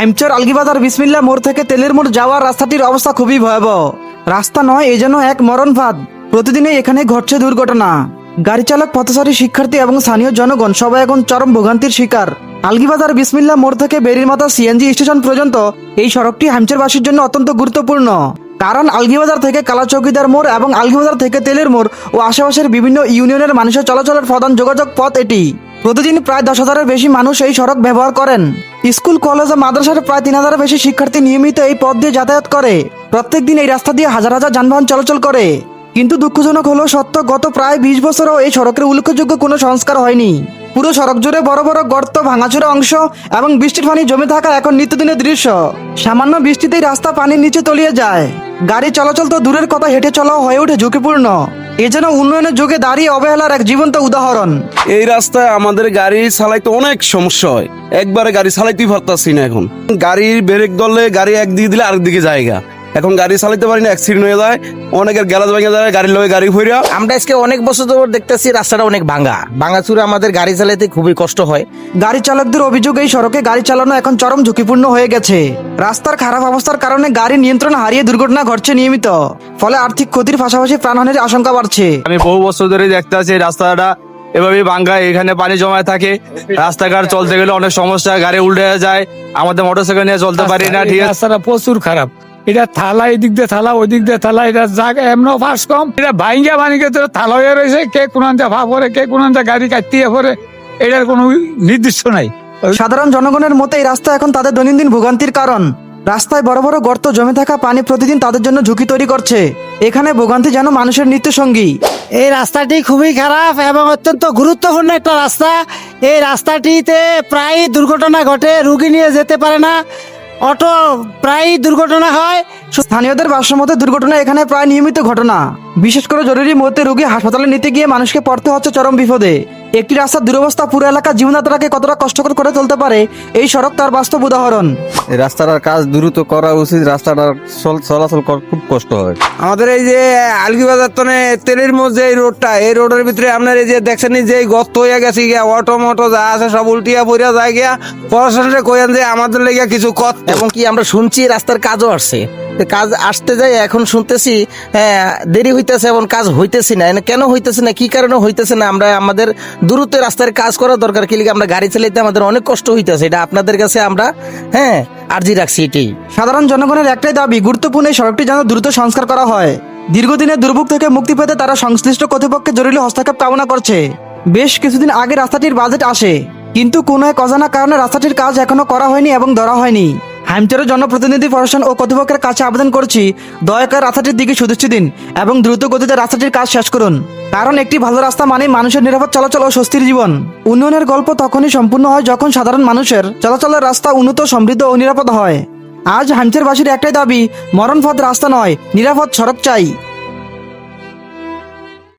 হাইমচর আলগিবাজার বিসমিল্লা মোড় থেকে তেলের মোড় যাওয়ার রাস্তাটির অবস্থা খুবই ভয়াবহ। রাস্তা নয়, এ যেন এক মরণ ফাঁদ। প্রতিদিনই এখানে ঘটছে দুর্ঘটনা। গাড়ি চালক, পথচারী, শিক্ষার্থী এবং স্থানীয় জনগণ সবাই এখন চরম ভোগান্তির শিকার। আলগিবাজার বিসমিল্লা মোড় থেকে বেরিরমাথা সিএনজি স্টেশন পর্যন্ত এই সড়কটি হাইমচরবাসীর জন্য অত্যন্ত গুরুত্বপূর্ণ। কারণ আলগিবাজার থেকে কালাচৌকিদার মোড় এবং আলগিবাজার থেকে তেলের মোড় ও আশেপাশের বিভিন্ন ইউনিয়নের মানুষের চলাচলের প্রধান যোগাযোগ পথ এটি। প্রতিদিন প্রায় 10,000-এর বেশি মানুষ এই সড়ক ব্যবহার করেন। স্কুল, কলেজ ও মাদ্রাসার প্রায় 3,000-এর বেশি শিক্ষার্থী নিয়মিত এই পথ দিয়ে যাতায়াত করে। প্রত্যেকদিন এই রাস্তা দিয়ে হাজার হাজার যানবাহন চলাচল করে। কিন্তু দুঃখজনক হলো সত্য, গত প্রায় 20 বছরও এই সড়কের উল্লেখযোগ্য কোনো সংস্কার হয়নি। পুরো সড়ক জুড়ে বড় বড় গর্ত, ভাঙাচোরা অংশ এবং বৃষ্টির পানি জমে থাকা এখন নিত্যদিনের দৃশ্য। সামান্য বৃষ্টিতেই রাস্তা পানির নিচে তলিয়ে যায়। গাড়ি চলাচল তো দূরের কথা, হেঁটে চলাও হয়ে ওঠে ঝুঁকিপূর্ণ। এ যেন উন্নয়নের যুগে দাঁড়িয়ে অবহেলার এক জীবন্ত উদাহরণ। এই রাস্তায় আমাদের গাড়ি চালাইতে অনেক সমস্যা হয়। একবারে গাড়ি চালাইতেই পারতাছি না। এখন গাড়ির ব্রেক ধরলে গাড়ি একদিকে দিলে আরেকদিকে জায়গা। এখন গাড়ি চালাইতে পারি না, অ্যাক্সিডেন্ট হয়ে যায়, অনেকের গ্যালাজ ভেঙে যায়, গাড়ির লগে গাড়ি ফিরা। আমরা আজকে অনেক বছর ধরে দেখতেছি রাস্তাটা অনেক ভাঙাচুরা, আমাদের গাড়ি চালাতে খুবই কষ্ট হয়। গাড়ি চালকদের অভিযোগ, এই সড়কে গাড়ি চালানো এখন চরম ঝুঁকিপূর্ণ হয়ে গেছে। রাস্তার খারাপ অবস্থার কারণে গাড়ি নিয়ন্ত্রণ হারিয়ে দুর্ঘটনা ঘটছে নিয়মিত। ফলে আর্থিক ক্ষতির পাশাপাশি প্রাণহানির আশঙ্কা বাড়ছে। আমি বহু বছর ধরে দেখতে আছি রাস্তাটা এভাবে ভাঙ্গা, এখানে পানি জমায় থাকে। রাস্তাঘাট চলতে গেলে অনেক সমস্যা, গাড়ি উল্টে যায়, আমাদের মোটরসাইকেল নিয়ে চলতে পারি না। ঠিক আছে, রাস্তাটা প্রচুর খারাপ। এটা থালা, এদিক দিয়ে থালা, ওই দিক দিয়ে থালা, এটা জায়গা এমন ফাঁস কম। এটা ভাঙ্গা বানিয়ে তো থালা হয়ে রয়েছে, কে কোনটা ভা পরে, কে কোনটা গাড়ি কাটিয়ে পরে, এটার কোনো নির্দিষ্ট নাই। সাধারণ জনগণের মতে এই রাস্তা এখন তাদের দৈনন্দিন ভোগান্তির কারণ। রাস্তায় বড় বড় গর্ত, জমে থাকা পানি প্রতিদিন তাদের জন্য ঝুঁকি তৈরি করছে। এখানে ভোগান্তি যেন মানুষের নিত্য সঙ্গী। এই রাস্তাটি খুবই খারাপ এবং অত্যন্ত গুরুত্বপূর্ণ একটা রাস্তা। এই রাস্তাটিতে প্রায় দুর্ঘটনা ঘটে, রুগী নিয়ে যেতে পারে না, অটো প্রায় দুর্ঘটনা হয়। স্থানীয়দের ভাষ্যমতে দুর্ঘটনা এখানে প্রায় নিয়মিত ঘটনা। বিশেষ করে জরুরি মুহূর্তে রোগী হাসপাতালে নিতে গিয়ে মানুষকে পড়তে হচ্ছে চরম বিপদে। একটি রাস্তার দুরবস্থা পুরো এলাকার জীবনযাত্রাকে কতটা কষ্টকর করে তুলতে পারে, এই সড়ক তার বাস্তব উদাহরণ। এই রাস্তাটার কাজ দ্রুত করা উচিত। রাস্তাটার চলাচল খুব কষ্ট হয়। আমাদের এই যে আলগিবাজার তনে তেলের মধ্যে এই রোডটা, এই রোডের ভিতরে আপনার এই যে দেখছেন যে গর্ত হয়ে গেছে গিয়া, অটো মোটো যা আছে সব উল্টিয়া পড়িয়া যায় গিয়া। প্রশাসনের কইন যে আমাদের লেগে কিছু কর। এবং কি আমরা শুনছি রাস্তার কাজও আসছে, কাজ আসতে যাই এখন শুনতেছি দেরি হইতেছে এবং কাজ হইতেছে না। কেন হইতেছে না, কি কারণে হইতেছে না, আমরা আমাদের দ্রুত রাস্তার কাজ করা দরকার। কি লিগে আমরা গাড়ি চালাইতে আমাদের অনেক কষ্ট হইতেছে, এটা আপনাদের কাছে আমরা আর্জি রাখছি। এটাই সাধারণ জনগণের একটাই দাবি, গুরুত্বপূর্ণ এই সড়কটি যেন দ্রুত সংস্কার করা হয়। দীর্ঘদিনের দুর্ভোগ থেকে মুক্তি পেতে তারা সংশ্লিষ্ট কর্তৃপক্ষের জরুরি হস্তক্ষেপ কামনা করছে। বেশ কিছুদিন আগে রাস্তাটির বাজেট আসে, কিন্তু কোনো এক অজানা কারণে রাস্তাটির কাজ এখনো করা হয়নি এবং ধরা হয়নি। হাইমচরের জনপ্রতিনিধি, প্রশাসন ও কর্তৃপক্ষের কাছে আবেদন করছি, দয়া করে রাস্তাটির দিকে সুদৃষ্টি দিন এবং দ্রুত গতিতে রাস্তাটির কাজ শেষ করুন। কারণ একটি ভালো রাস্তা মানে মানুষের নিরাপদ চলাচল ও স্বস্তির জীবন। উন্নয়নের গল্প তখনই সম্পূর্ণ হয় যখন সাধারণ মানুষের চলাচলের রাস্তা উন্নত, সমৃদ্ধ ও নিরাপদ হয়। আজ হাইমচরবাসীর একটাই দাবি, মরণপথ রাস্তা নয়, নিরাপদ সড়ক চাই।